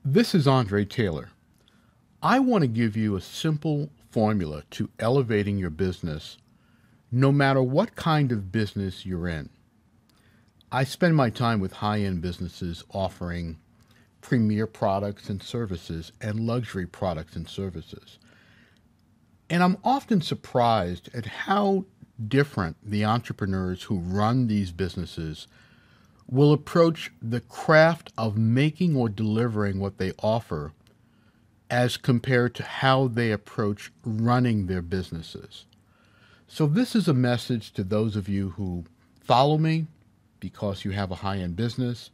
This is Andre Taylor. I want to give you a simple formula to elevating your business no matter what kind of business you're in. I spend my time with high-end businesses offering premier products and services and luxury products and services. And I'm often surprised at how different the entrepreneurs who run these businesses will approach the craft of making or delivering what they offer as compared to how they approach running their businesses. So this is a message to those of you who follow me because you have a high-end business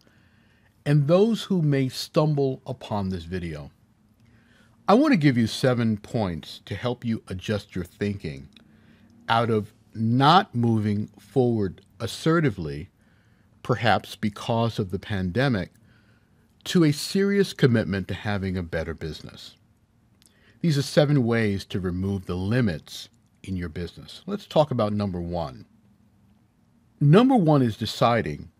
and those who may stumble upon this video. I want to give you 7 points to help you adjust your thinking out of not moving forward assertively, perhaps because of the pandemic, to a serious commitment to having a better business. These are 7 ways to remove the limits in your business. Let's talk about number 1. Number 1 is deciding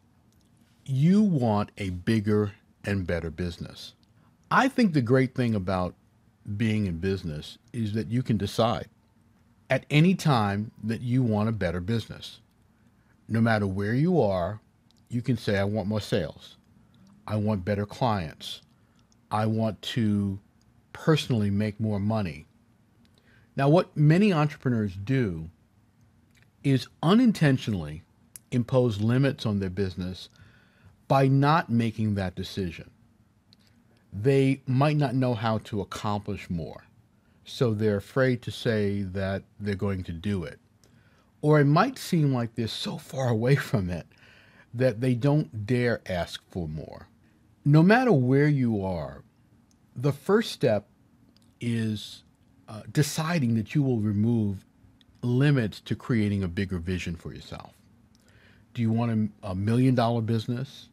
you want a bigger and better business. I think the great thing about being in business is that you can decide at any time that you want a better business. No matter where you are, you can say, I want more sales. I want better clients. I want to personally make more money. Now, what many entrepreneurs do is unintentionally impose limits on their business by not making that decision. They might not know how to accomplish more, so they're afraid to say that they're going to do it. Or it might seem like they're so far away from it that they don't dare ask for more. No matter where you are, the first step is deciding that you will remove limits to creating a bigger vision for yourself. Do you want a $1 million business?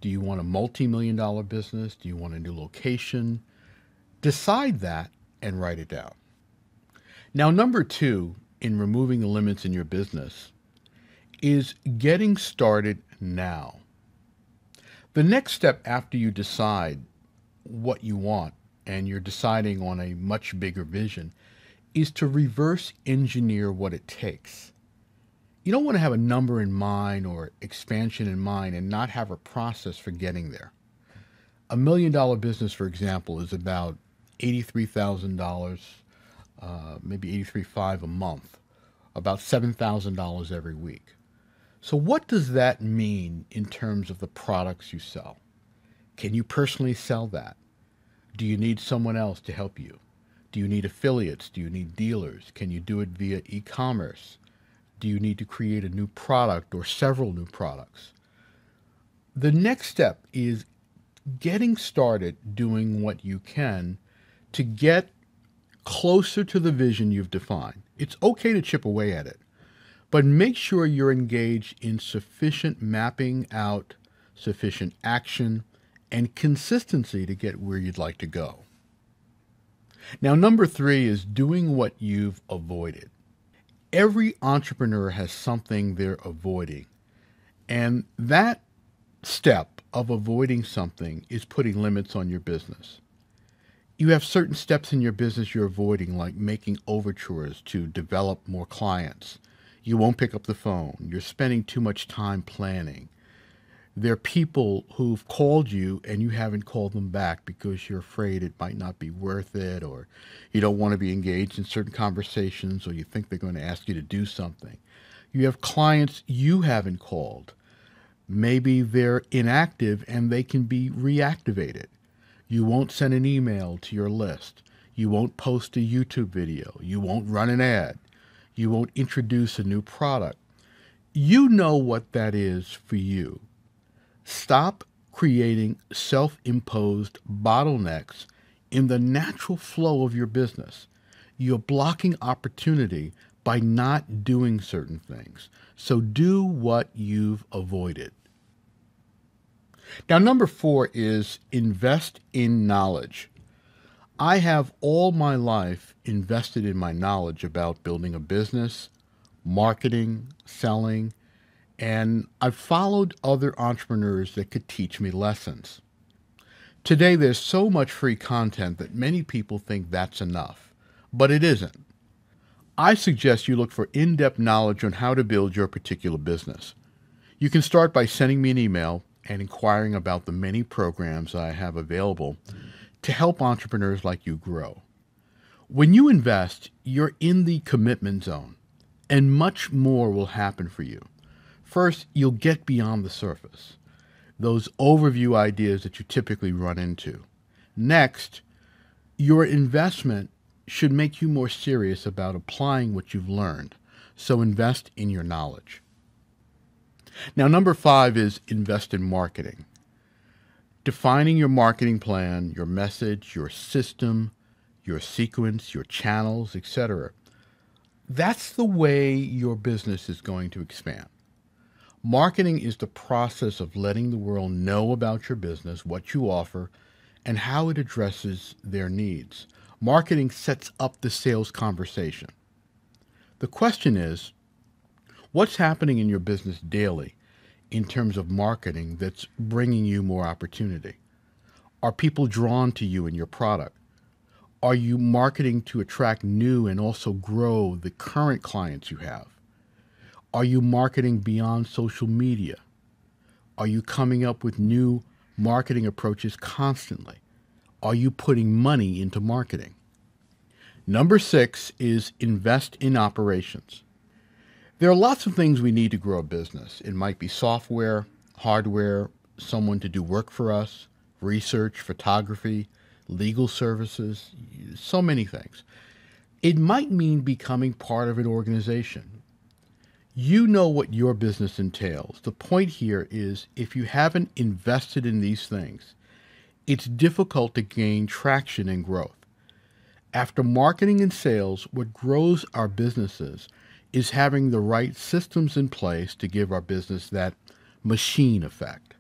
Do you want a multi-million dollar business? Do you want a new location? Decide that and write it down. Now, number 2 in removing the limits in your business is getting started now. The next step after you decide what you want and you're deciding on a much bigger vision is to reverse engineer what it takes. You don't want to have a number in mind or expansion in mind and not have a process for getting there. A $1 million business, for example, is about $83,000, maybe $83,500 a month, about $7,000 every week. So what does that mean in terms of the products you sell? Can you personally sell that? Do you need someone else to help you? Do you need affiliates? Do you need dealers? Can you do it via e-commerce? Do you need to create a new product or several new products? The next step is getting started doing what you can to get closer to the vision you've defined. It's okay to chip away at it, but make sure you're engaged in sufficient mapping out, sufficient action, and consistency to get where you'd like to go. Now, number 3 is doing what you've avoided. Every entrepreneur has something they're avoiding, and that step of avoiding something is putting limits on your business. You have certain steps in your business you're avoiding, like making overtures to develop more clients. You won't pick up the phone. You're spending too much time planning. There are people who've called you and you haven't called them back because you're afraid it might not be worth it, or you don't want to be engaged in certain conversations, or you think they're going to ask you to do something. You have clients you haven't called. Maybe they're inactive and they can be reactivated. You won't send an email to your list. You won't post a YouTube video. You won't run an ad. You won't introduce a new product. You know what that is for you. Stop creating self-imposed bottlenecks in the natural flow of your business. You're blocking opportunity by not doing certain things. So do what you've avoided. Now, number 4 is invest in knowledge. I have all my life invested in my knowledge about building a business, marketing, selling, and I've followed other entrepreneurs that could teach me lessons. Today, there's so much free content that many people think that's enough, but it isn't. I suggest you look for in-depth knowledge on how to build your particular business. You can start by sending me an email and inquiring about the many programs I have available to help entrepreneurs like you grow. When you invest, you're in the commitment zone, and much more will happen for you. First, you'll get beyond the surface, those overview ideas that you typically run into. Next, your investment should make you more serious about applying what you've learned, so invest in your knowledge. Now, number 5 is invest in marketing. Defining your marketing plan, your message, your system, your sequence, your channels, etc. That's the way your business is going to expand. Marketing is the process of letting the world know about your business, what you offer, and how it addresses their needs. Marketing sets up the sales conversation. The question is, what's happening in your business daily in terms of marketing that's bringing you more opportunity? Are people drawn to you and your product? Are you marketing to attract new and also grow the current clients you have? Are you marketing beyond social media? Are you coming up with new marketing approaches constantly? Are you putting money into marketing? Number 6 is invest in operations. There are lots of things we need to grow a business. It might be software, hardware, someone to do work for us, research, photography, legal services, so many things. It might mean becoming part of an organization. You know what your business entails. The point here is if you haven't invested in these things, it's difficult to gain traction and growth. After marketing and sales, what grows our businesses is having the right systems in place to give our business that machine effect.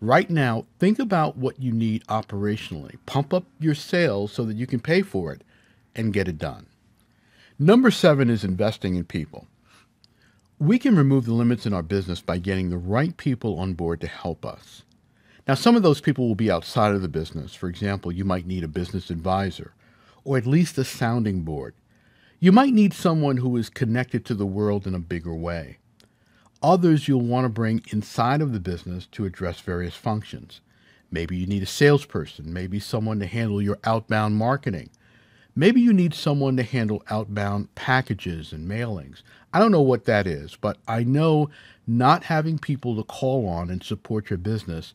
Right now, think about what you need operationally. Pump up your sales so that you can pay for it and get it done. Number 7 is investing in people. We can remove the limits in our business by getting the right people on board to help us. Now, some of those people will be outside of the business. For example, you might need a business advisor or at least a sounding board. You might need someone who is connected to the world in a bigger way. Others you'll want to bring inside of the business to address various functions. Maybe you need a salesperson, maybe someone to handle your outbound marketing. Maybe you need someone to handle outbound packages and mailings. I don't know what that is, but I know not having people to call on and support your business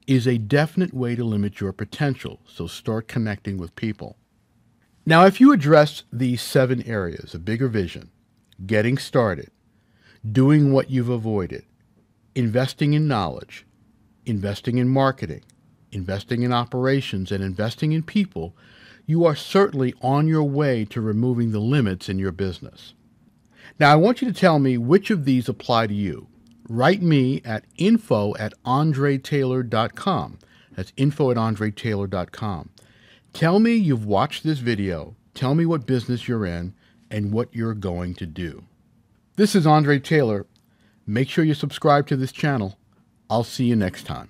is a definite way to limit your potential, so start connecting with people. Now, if you address these 7 areas, a bigger vision, getting started, doing what you've avoided, investing in knowledge, investing in marketing, investing in operations, and investing in people, you are certainly on your way to removing the limits in your business. Now, I want you to tell me which of these apply to you. Write me at info@andretaylor.com. That's info@andretaylor.com. Tell me you've watched this video. Tell me what business you're in and what you're going to do. This is Andre Taylor. Make sure you subscribe to this channel. I'll see you next time.